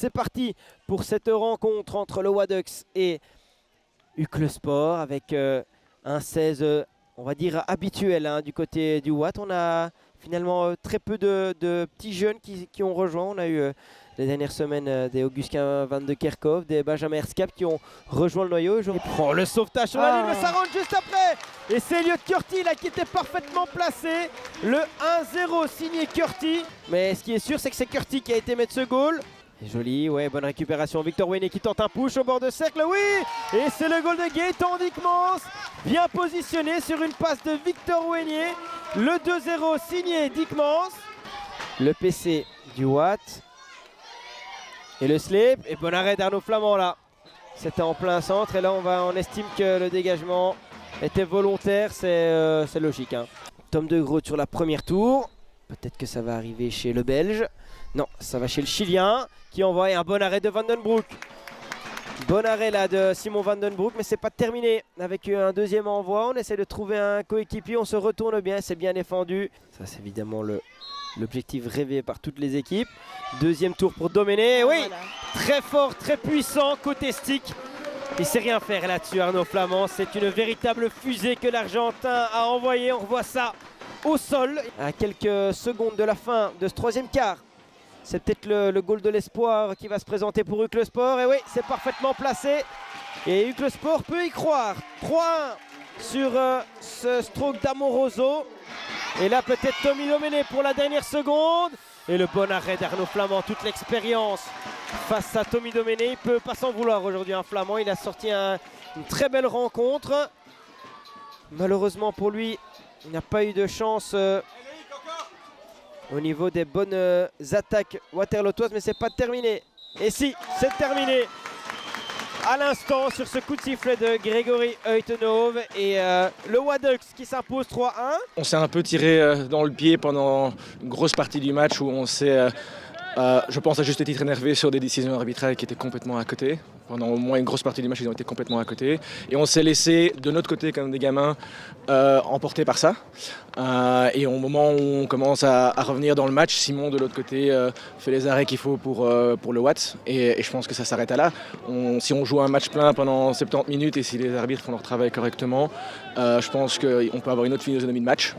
c'est parti pour cette rencontre entre le Wadux et Uccle Sport avec un 16, on va dire, habituel hein, du côté du Watt. On a finalement très peu de petits jeunes qui ont rejoint. On a eu les dernières semaines des Augustin Van de Kerkhoff, des Benjamin Erskap qui ont rejoint le noyau. Il prend le sauvetage sur la ligne, mais ça rentre juste après. Et c'est Elliot Curti là qui était parfaitement placé. Le 1-0 signé Curti. Mais ce qui est sûr, c'est que c'est Curti qui a été mettre ce goal. Joli, ouais, bonne récupération. Victor Wayne qui tente un push au bord de cercle, oui. Et c'est le goal de Gaëtan Dickmans, bien positionné sur une passe de Victor Wayne. Le 2-0 signé Dickmans. Le PC du Watt. Et le slip, et bon arrêt d'Arnaud Flamand là. C'était en plein centre et là on estime que le dégagement était volontaire, c'est logique. Hein. Tom de Groot sur la première tour. Peut-être que ça va arriver chez le Belge. Non, ça va chez le Chilien qui envoie un bon arrêt de Vandenbroek. Bon arrêt là de Simon Vandenbroek, mais c'est pas terminé. Avec un deuxième envoi, on essaie de trouver un coéquipier, on se retourne bien, c'est bien défendu. Ça c'est évidemment l'objectif rêvé par toutes les équipes. Deuxième tour pour Doméné, oui, voilà. Très fort, très puissant, côté stick. Il sait rien faire là-dessus Arnaud Flamand, c'est une véritable fusée que l'Argentin a envoyée. On revoit ça au sol. À quelques secondes de la fin de ce troisième quart. C'est peut-être le goal de l'espoir qui va se présenter pour Uccle Sport. Et oui, c'est parfaitement placé. Et Uccle Sport peut y croire. 3-1 sur ce stroke d'Amoroso. Et là, peut-être Tommy Doméné pour la dernière seconde. Et le bon arrêt d'Arnaud Flamand, toute l'expérience face à Tommy Doméné. Il ne peut pas s'en vouloir aujourd'hui, un Flamand. Il a sorti une très belle rencontre. Malheureusement pour lui, il n'a pas eu de chance au niveau des bonnes attaques waterlootoises, mais c'est pas terminé. Et si, c'est terminé à l'instant sur ce coup de sifflet de Grégory Uytenhove et le Wadux qui s'impose 3-1. On s'est un peu tiré dans le pied pendant une grosse partie du match où on s'est, je pense à juste titre, énervé sur des décisions arbitrales qui étaient complètement à côté. Pendant au moins une grosse partie du match, ils ont été complètement à côté. Et on s'est laissé, de notre côté, comme des gamins, emporter par ça. Et au moment où on commence à revenir dans le match, Simon, de l'autre côté, fait les arrêts qu'il faut pour le Watt. Et je pense que ça s'arrête à là. Si on joue un match plein pendant 70 minutes et si les arbitres font leur travail correctement, je pense qu'on peut avoir une autre physionomie de match.